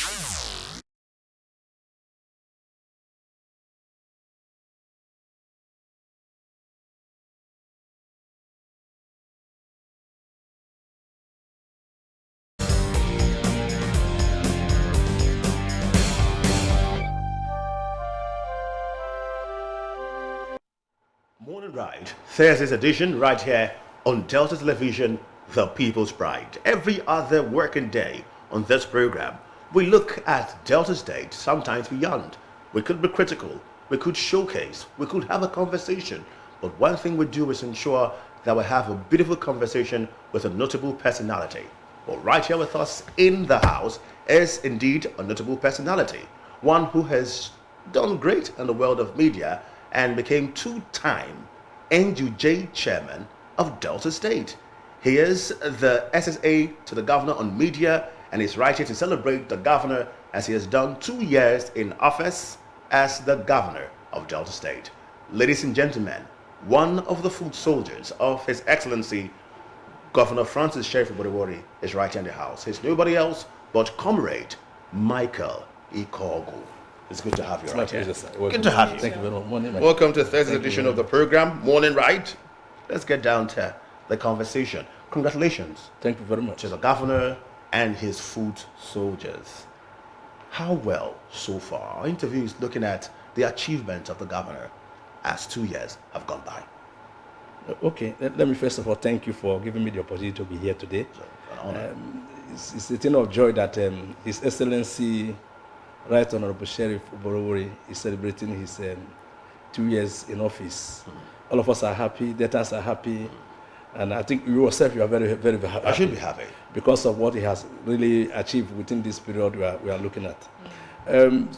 Morning Ride, Thursday's edition, right here on Delta Television, The People's Pride. Every other working day on this program, we look at Delta State, sometimes beyond. We could be critical, we could showcase, we could have a conversation, but one thing we do is ensure that we have a beautiful conversation with a notable personality. Well, right here with us in the house is indeed a notable personality, one who has done great in the world of media and became two-time NUJ chairman of Delta State. He is the SSA to the governor on media, and is right here to celebrate the governor as he has done 2 years in office as the governor of Delta State. Ladies and gentlemen, one of the foot soldiers of His Excellency Governor Sheriff Oborevwori is right here in the house. He's nobody else but Comrade Michael Ikеogwу. It's good to have you right here. Good to have you. Thank you very much. Morning, welcome to the Thursday edition of the program, Morning Right. Let's get down to the conversation. Congratulations. Thank you very much. To the governor and his foot soldiers. How well so far? Our interview is looking at the achievements of the governor as 2 years have gone by. Okay, let me first of all thank you for giving me the opportunity to be here today. It's a thing of joy that His Excellency Right Honorable Sheriff Oborevwori is celebrating his 2 years in office. All of us are happy, debtors are happy, and I think you yourself, you are very, very, very happy. I should be happy. Because of what he has really achieved within this period we are looking at.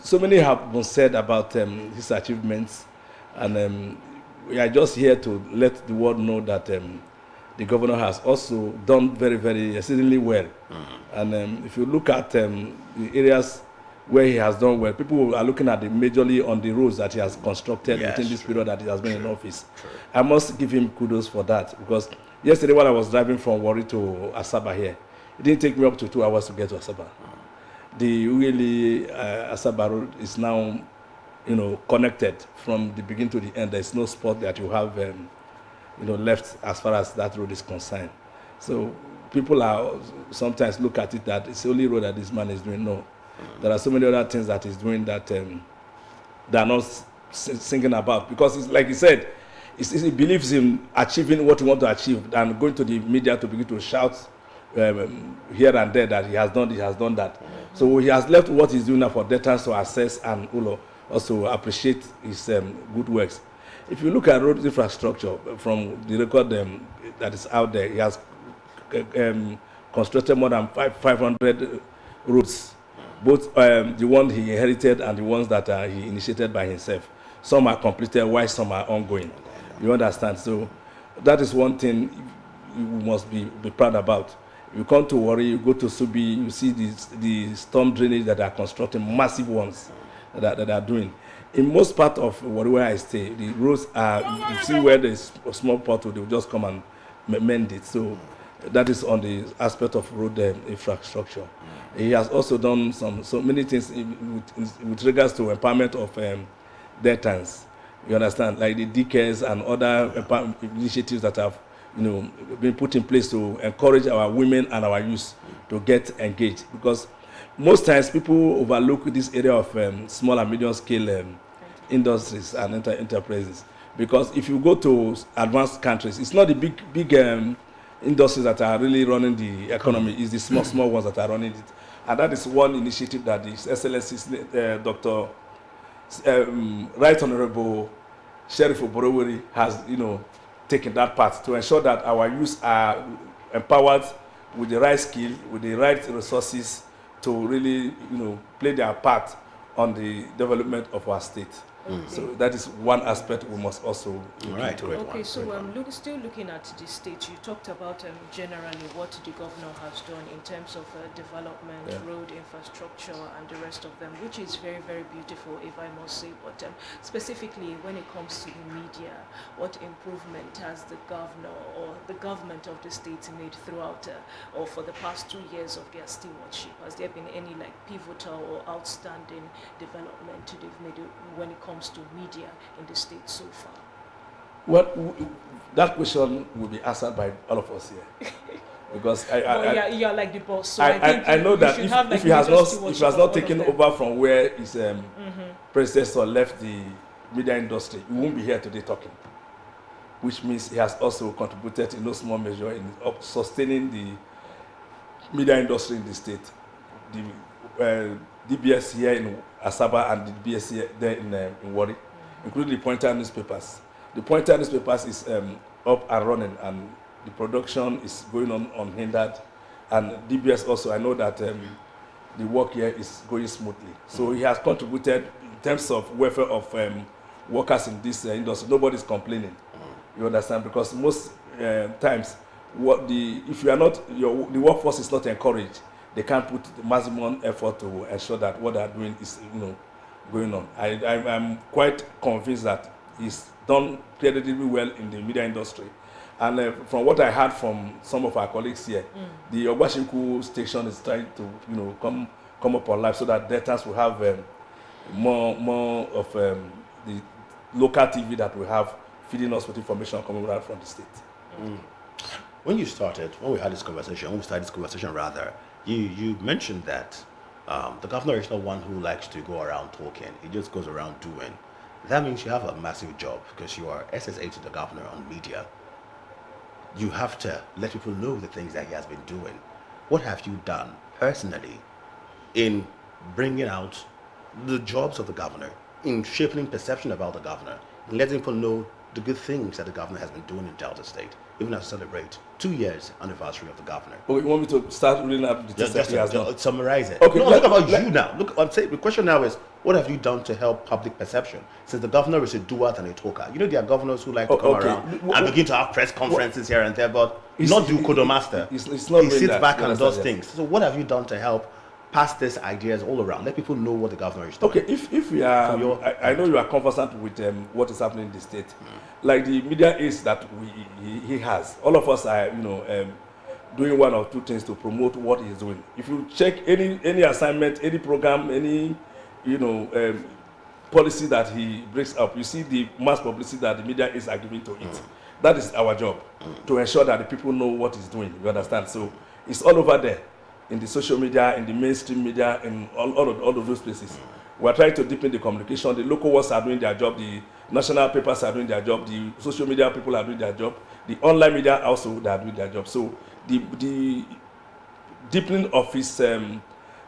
So many have been said about his achievements, and we are just here to let the world know that the governor has also done very, very exceedingly well. And if you look at the areas where he has done well, people are looking at majorly on the roads that he has constructed within this period that he has been in office. I must give him kudos for that, because yesterday when I was driving from Warri to Asaba here, it didn't take me up to 2 hours to get to Asaba. The really Asaba road is now, connected from the beginning to the end. There is no spot that you have, left as far as that road is concerned. So people are sometimes look at it that it's the only road that this man is doing. No. There are so many other things that he's doing that they are not singing about, because it's like he said, he believes in achieving what he wants to achieve and going to the media to begin to shout here and there that he has done that. So he has left what he's doing now for debtors to assess and also appreciate his good works. If you look at road infrastructure from the record that is out there, he has constructed more than 500 roads. Both the ones he inherited and the ones that he initiated by himself. Some are completed, while some are ongoing. You understand? So that is one thing you must be proud about. You come to Warri, you go to Subi, you see the storm drainage that are constructing, massive ones that are doing. In most part of Warri where I stay, the roads are, you see where there's a small pothole, they will just come and mend it. So that is on the aspect of road infrastructure. He has also done so many things with regards to empowerment of debtors. You understand, like the DKs and other initiatives that have, been put in place to encourage our women and our youth to get engaged. Because most times people overlook this area of small and medium scale industries and enterprises. Because if you go to advanced countries, it's not the big industries that are really running the economy, it's the small ones that are running it. And that is one initiative that the Excellency Dr. Right Honorable Sheriff Oborevwori has, taken that part to ensure that our youth are empowered with the right skill, with the right resources to really, play their part on the development of our state. So that is one aspect we must also look into. Okay, so still looking at the state, you talked about generally what the governor has done in terms of development, road infrastructure, and the rest of them, which is very, very beautiful, if I must say. But specifically, when it comes to the media, what improvement has the governor or the government of the state made throughout or for the past 2 years of their stewardship? Has there been any pivotal or outstanding development they've made when it comes to media in the state so far? Well, that question will be answered by all of us here, because you're like the boss. So I know that if he has not taken over from where his predecessor left the media industry, he won't be here today talking. Which means he has also contributed in no small measure in sustaining the media industry in the state. The DBS here in Asaba and the DBS here there in Warri, including the Pointer newspapers. The Pointer newspapers is up and running, and the production is going on unhindered. And DBS also, I know that the work here is going smoothly. So he has contributed in terms of welfare of workers in this industry. Nobody is complaining. You understand? Because most times, if you are not, the workforce is not encouraged, they can't put the maximum effort to ensure that what they are doing is, going on. I'm quite convinced that he's done incredibly well in the media industry. And from what I heard from some of our colleagues here, the Ogbashinku station is trying to, come up on life so that debtors will have more of the local TV that we have feeding us with information coming out from the state. When we started this conversation rather, you mentioned that the governor is not one who likes to go around talking. He just goes around doing. That means you have a massive job, because you are SSA to the governor on media. You have to let people know the things that he has been doing. What have you done personally in bringing out the jobs of the governor, in shaping perception about the governor, in letting people know the good things that the governor has been doing in Delta State, even as we celebrate 2 years anniversary of the governor? Oh, you want me to start reading up the things that he has done? Summarize it. Okay, no, look about you now. Look, I'm saying the question now is, what have you done to help public perception? Since the governor is a doer than a talker. There are governors who like to come around and begin to have press conferences here and there, but not do Kodomaster. He sits back and does things. So what have you done to help pass these ideas all around? Let people know what the governor is doing. Okay, if we are, I know you are conversant with what is happening in the state. Like the media aids that he has, all of us are, doing one or two things to promote what he's doing. If you check any assignment, any program, any policy that he breaks up, you see the mass publicity that the media aids are giving to it. That is our job, to ensure that the people know what he's doing. You understand? So it's all over there, in the social media, in the mainstream media, in all of those places. We're trying to deepen the communication. The local ones are doing their job. The national papers are doing their job. The social media people are doing their job. The online media also, they are doing their job. So the deepening of his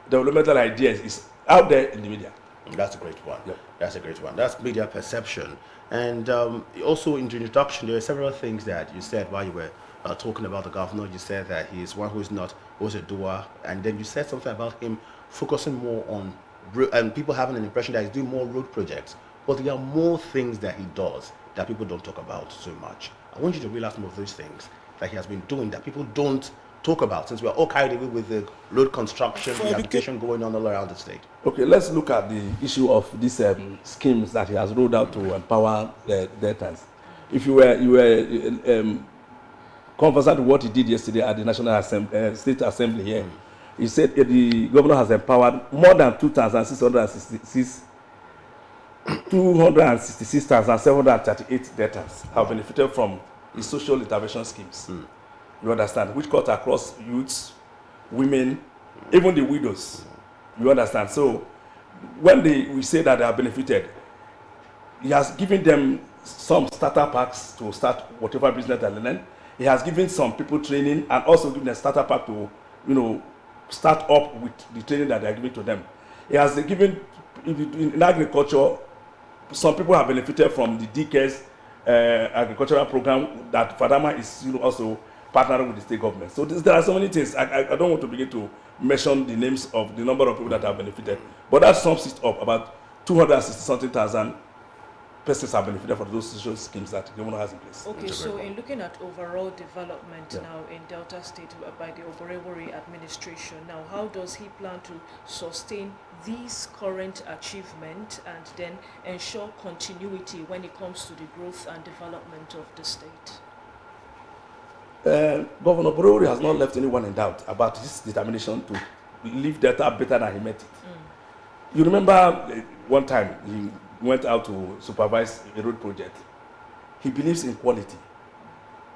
developmental ideas is out there in the media. That's a great one. Yep. That's a great one. That's media perception. And also in the introduction, there are several things that you said while you were talking about the governor. You said that he is one who's a doer. And then you said something about him focusing more on, and people having an impression that he's doing more road projects. But there are more things that he does that people don't talk about so much. I want you to realize some of those things that he has been doing that people don't talk about, since we're all carried away with the road construction, the application going on all around the state. Okay, let's look at the issue of these schemes that he has rolled out to empower the debtors. If you were conversant with what he did yesterday at the National State Assembly here, he said the governor has empowered more than 266,738 debtors have benefited from his social intervention schemes. You understand? Which cut across youths, women, even the widows. You understand? So when we say that they are benefited, he has given them some starter packs to start whatever business they're learning. He has given some people training and also given a starter pack to, start up with the training that they are giving to them. He has given, in agriculture, some people have benefited from the DK's agricultural program that Fadama is also partnering with the state government. So there are so many things. I don't want to begin to mention the names of the number of people that have benefited, but that sums it up about 260-something thousand persons are benefited from those social schemes that the governor has in place. Okay, so in looking at overall development now in Delta State by the Oborevwori administration, now how does he plan to sustain these current achievements and then ensure continuity when it comes to the growth and development of the state? Governor Oborevwori has not left anyone in doubt about his determination to leave Delta better than he met it. You remember one time he went out to supervise a road project. He believes in quality.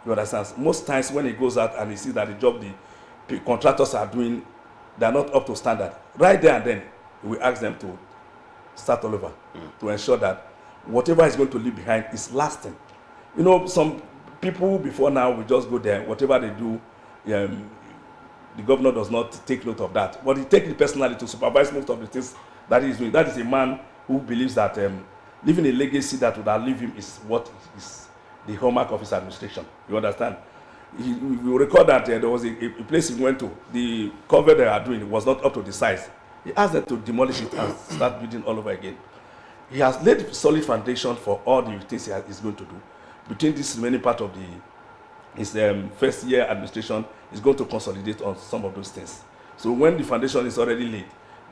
You understand? Most times when he goes out and he sees that the job the contractors are doing, they are not up to standard. Right there and then, he will ask them to start all over to ensure that whatever is going to leave behind is lasting. You know, some people before now will just go there, whatever they do, the governor does not take note of that. But he takes it personally to supervise most of the things that he is doing. That is a man who believes that leaving a legacy that would outlive him is what is the hallmark of his administration. You understand? We will record that there was a place he went to. The cover they are doing was not up to the size. He asked them to demolish it and start building all over again. He has laid solid foundation for all the things he is going to do. Between this remaining part of his first year administration, he's going to consolidate on some of those things. So when the foundation is already laid,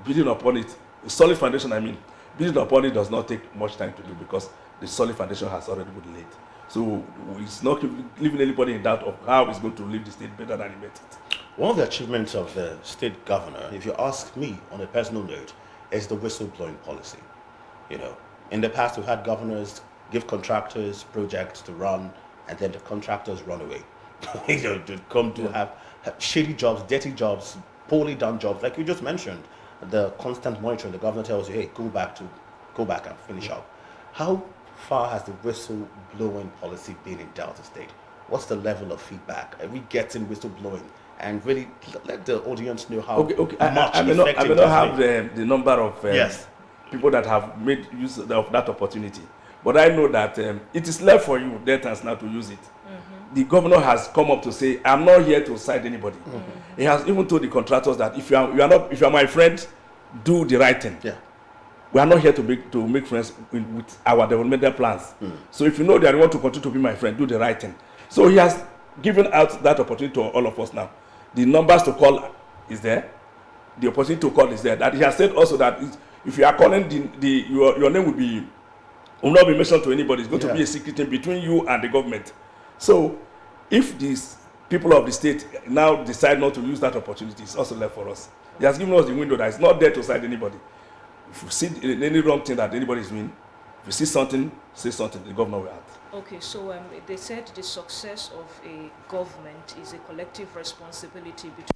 building upon it, a solid foundation, I mean, building upon it does not take much time to do because the solid foundation has already been laid. So it's not leaving anybody in doubt of how he's going to leave the state better than he met it. One of the achievements of the state governor, if you ask me on a personal note, is the whistleblowing policy. You know, in the past we've had governors give contractors projects to run, and then the contractors run away. You know, to come to have shady jobs, dirty jobs, poorly done jobs, like you just mentioned. The constant monitoring, the governor tells you, hey, go back and finish up. How far has the whistleblowing policy been in Delta State? What's the level of feedback? Are we getting whistleblowing? And really let the audience know how much I may not have the number of people that have made use of that opportunity. But I know that it is left for you, Deltans, now to use it. The governor has come up to say, I'm not here to side anybody. He has even told the contractors that if you are my friend, do the right thing. Yeah. We are not here to make friends with our developmental plans. So if you know that you want to continue to be my friend, do the right thing. So he has given out that opportunity to all of us now. The numbers to call is there. The opportunity to call is there. That he has said also that if you are calling, your name will not be mentioned to anybody. It's going to be a secret thing between you and the government. So if these people of the state now decide not to use that opportunity, it's also left for us. He has given us the window that it's not there to side anybody. If you see any wrong thing that anybody is doing, if you see something, say something, the governor will act. Okay, so they said the success of a government is a collective responsibility between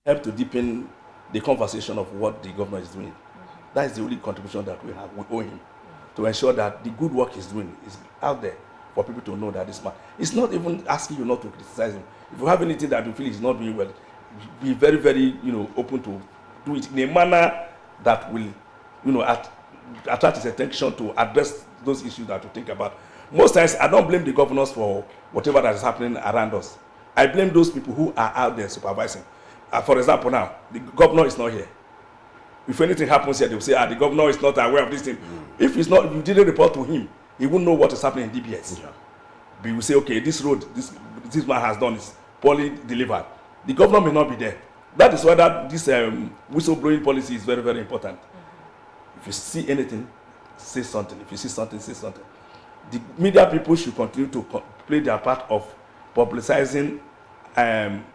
help to deepen the conversation of what the governor is doing. That is the only contribution that we have. We owe him to ensure that the good work he's doing is out there for people to know that this man. It's not even asking you not to criticize him. If you have anything that you feel is not doing well, be very, very, open to do it in a manner that will, attract his attention to address those issues that you think about. Most times, I don't blame the governors for whatever that is happening around us. I blame those people who are out there supervising. For example, now, the governor is not here. If anything happens here, they will say, the governor is not aware of this thing. If you didn't report to him, he wouldn't know what is happening in DBS. We will say, okay, this road, this man has done is poorly delivered. The governor may not be there. That is why this whistleblowing policy is very, very important. If you see anything, say something. If you see something, say something. The media people should continue to play their part of publicizing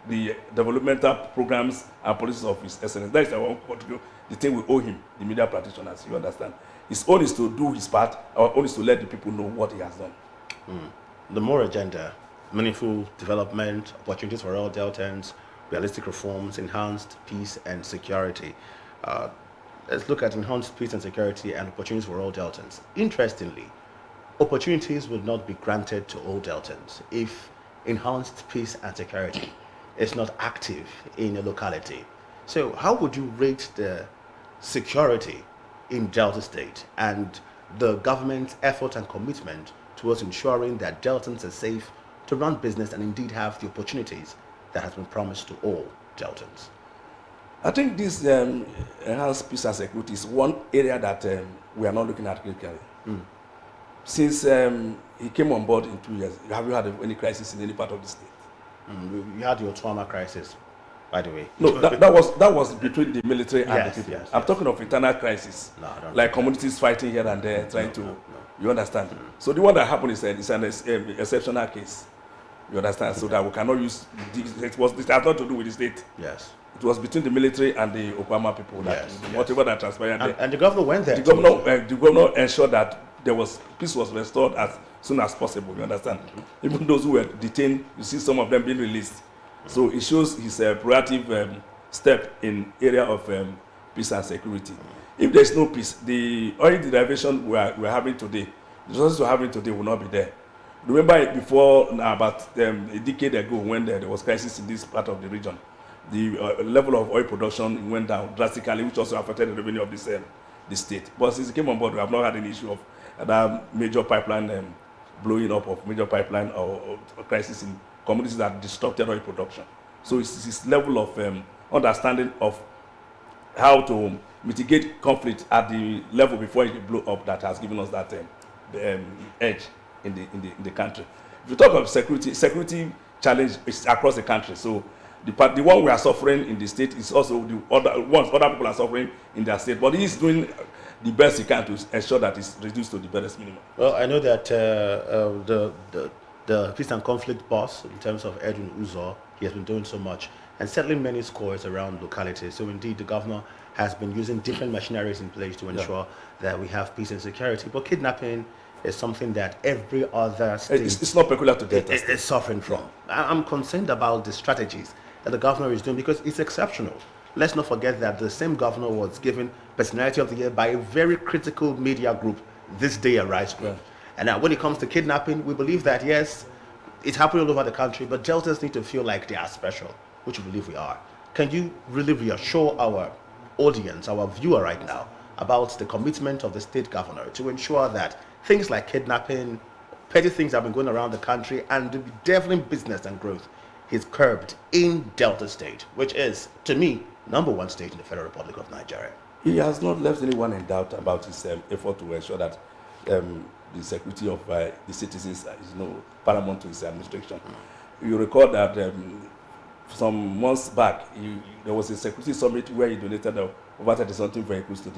the developmental programs and policies of His Excellency. That is the thing we owe him, the media practitioners, you understand. His own is to do his part, our own is to let the people know what he has done. The more agenda, meaningful development, opportunities for all Deltans, realistic reforms, enhanced peace and security. Let's look at enhanced peace and security and opportunities for all Deltans. Interestingly, opportunities will not be granted to all Deltans if enhanced peace and security is not active in a locality. So how would you rate the security in Delta State and the government's effort and commitment towards ensuring that Deltans are safe to run business and indeed have the opportunities that has been promised to all Deltans? I think this enhanced peace and security is one area that we are not looking at critically. Since he came on board in 2 years, have you had any crisis in any part of the state? You had your trauma crisis, by the way. No, that was between the military and the people. Yes, I'm talking of internal crisis, No, I don't like communities fighting here and there, trying to. no. You understand? So the one that happened is an exceptional case. You understand? So that we cannot use it has not to do with the state. Yes. It was between the military and the Obama people. That whatever that transpired there. And the governor went there. The governor ensured that peace was restored as soon as possible. You understand? Even those who were detained, you see some of them being released. So it shows his proactive step in area of peace and security. If there is no peace, the oil derivation we're having today, the resources we're having today will not be there. Remember before about a decade ago when there was crisis in this part of the region, the level of oil production went down drastically, which also affected the revenue of the state. But since it came on board, we have not had an issue of that major pipeline blowing up, of major pipeline or crisis in communities that disrupted oil production. So it's this level of understanding of how to mitigate conflict at the level before it blew up that has given us that edge in the country. If you talk of security challenge is across the country. So the one we are suffering in the state is also the other ones other people are suffering in their state. But he is doing the best he can to ensure that it's reduced to the barest minimum. Well, I know that the peace and conflict boss, in terms of Edwin Uzo, he has been doing so much and settling many scores around localities. So indeed, the governor has been using different machineries in place to ensure that we have peace and security. But kidnapping is something that every other state it's not peculiar to Delta State. is suffering from. I'm concerned about the strategies that the governor is doing because it's exceptional. Let's not forget that the same governor was given Personality of the Year by a very critical media group, This Day Arise Group. Yeah. And now when it comes to kidnapping, we believe that, yes, it's happening all over the country, but Deltas need to feel like they are special, which we believe we are. Can you really reassure our audience, our viewer right now, about the commitment of the state governor to ensure that things like kidnapping, petty things that have been going around the country, and the deviling business and growth is curbed in Delta State, which is, to me, #1 state in the Federal Republic of Nigeria? He has not left anyone in doubt about his effort to ensure that the security of the citizens is paramount to his administration. You recall that some months back, there was a security summit where he donated over 30-something vehicles to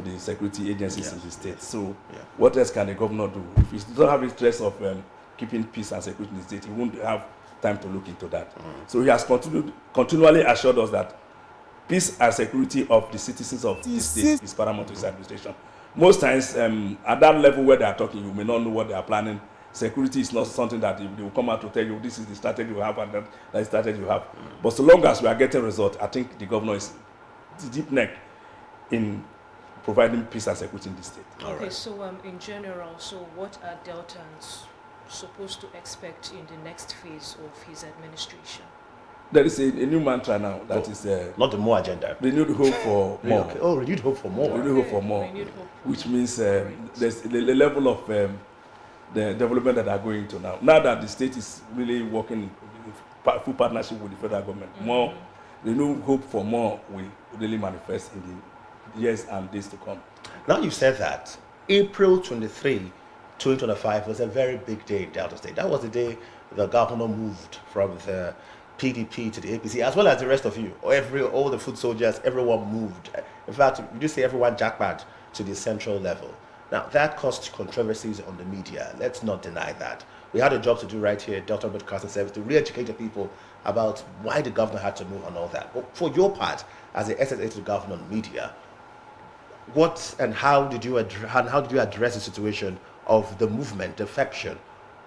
the security agencies in the state. So what else can the governor do? If he doesn't have interest of keeping peace and security in the state, he won't have time to look into that. So he has continually assured us that peace and security of the citizens of the state is paramount to his administration. Most times, at that level where they are talking, you may not know what they are planning. Security is not something that they will come out to tell you, this is the strategy you have and that is the strategy you have. But so long as we are getting results, I think the governor is deep neck in providing peace and security in the state. Okay, so in general, so what are Deltans supposed to expect in the next phase of his administration? There is a new mantra now that is not the more agenda. Renewed hope for more. Okay. Oh, renewed hope for more. Renewed hope for more, which means there's the level of the development that are going to now. Now that the state is really working in full partnership with the federal government, more renewed hope for more will really manifest in the years and days to come. Now you said that April 23, 2025 was a very big day in Delta State. That was the day the governor moved from the PDP to the APC, as well as the rest of you. All the foot soldiers, everyone moved. In fact, you just say everyone jackpot to the central level. Now, that caused controversies on the media. Let's not deny that. We had a job to do right here at Delta Broadcasting Service to re-educate the people about why the governor had to move and all that. But for your part, as the SSA to the governor on media, what and how did you address the situation of the movement, defection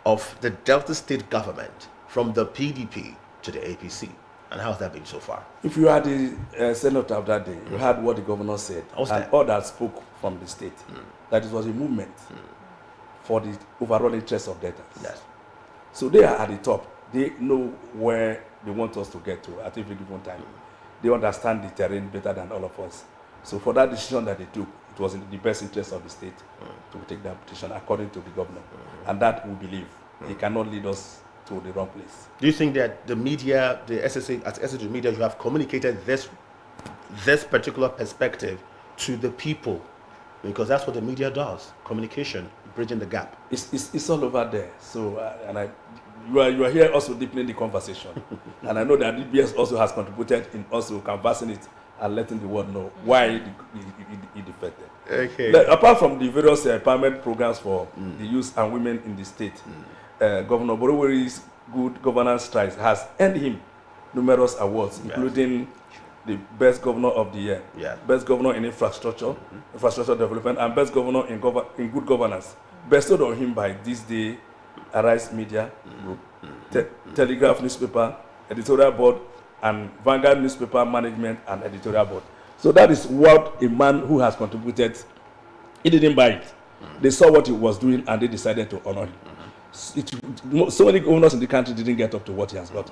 of the Delta State government from the PDP to the APC, and how has that been so far? If you had the senator of that day, you heard what the governor said, and all that spoke from the state, that it was a movement for the overall interest of debtors. Yes. So they are at the top. They know where they want us to get to at every given time. they understand the terrain better than all of us. So for that decision that they took, it was in the best interest of the state to take that petition according to the governor. And that we believe he cannot lead us to the wrong place. Do you think that the media, the SSA, as SSA media, you have communicated this particular perspective to the people? Because that's what the media does, communication, bridging the gap. It's all over there. So, you are here also deepening the conversation. And I know that DBS also has contributed in also canvassing it and letting the world know why it defected. Okay. Apart from the various empowerment programs for the youth and women in the state, Governor Oborevwori'S Good Governance Strides has earned him numerous awards, including the Best Governor of the Year, Best Governor in Infrastructure Development, and Best Governor in Good Governance, bestowed on him by This Day, Arise Media Group, Telegraph Newspaper, Editorial Board, and Vanguard Newspaper Management and Editorial Board. So that is what a man who has contributed, he didn't buy it. They saw what he was doing and they decided to honor him. So many governors in the country didn't get up to what he has got.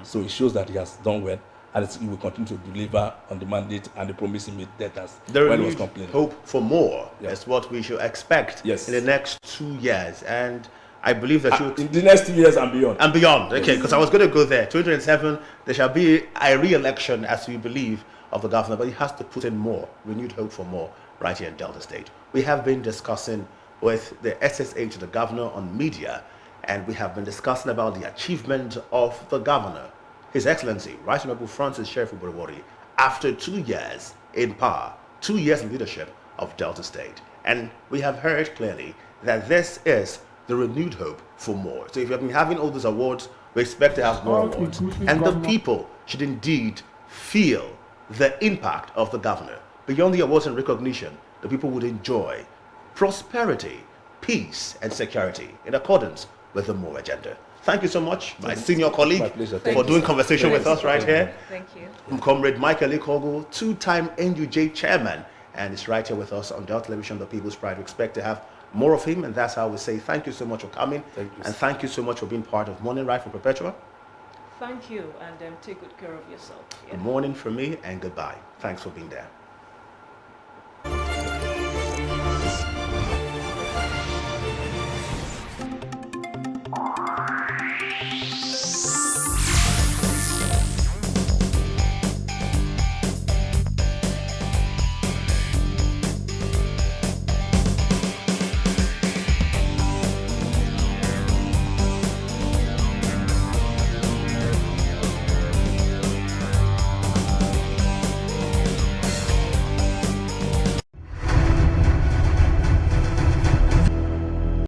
So it shows that he has done well, and he will continue to deliver on the mandate and the promise he made debtors when he was complaining. Hope for more is what we should expect in the next 2 years. And I believe that in the next 2 years and beyond. And beyond, okay, because I was going to go there. 2027, there shall be a re-election, as we believe, of the governor, but he has to put in more, renewed hope for more, right here in Delta State. We have been discussing with the SSH, the governor, on media, and we have been discussing about the achievement of the governor, His Excellency, Right Honorable Francis Sheriff Oborevwori, after 2 years in power, 2 years in leadership of Delta State. And we have heard clearly that this is the renewed hope for more. So if you have been having all these awards, we expect to have more awards. And the people should indeed feel the impact of the governor. Beyond the awards and recognition, the people would enjoy prosperity, peace, and security in accordance with the MORE agenda. Thank you so much, my senior colleague, for doing conversation with us right here. Thank you. I'm Comrade Michael Ikeogwwu, two-time NUJ chairman, and he's right here with us on Delta Television, the People's Pride. We expect to have more of him, and that's how we say thank you so much for coming. Thank you. And thank you so much for being part of Morning Ride for Perpetua. Thank you, and take good care of yourself. Good morning from me, and goodbye. Thanks for being there.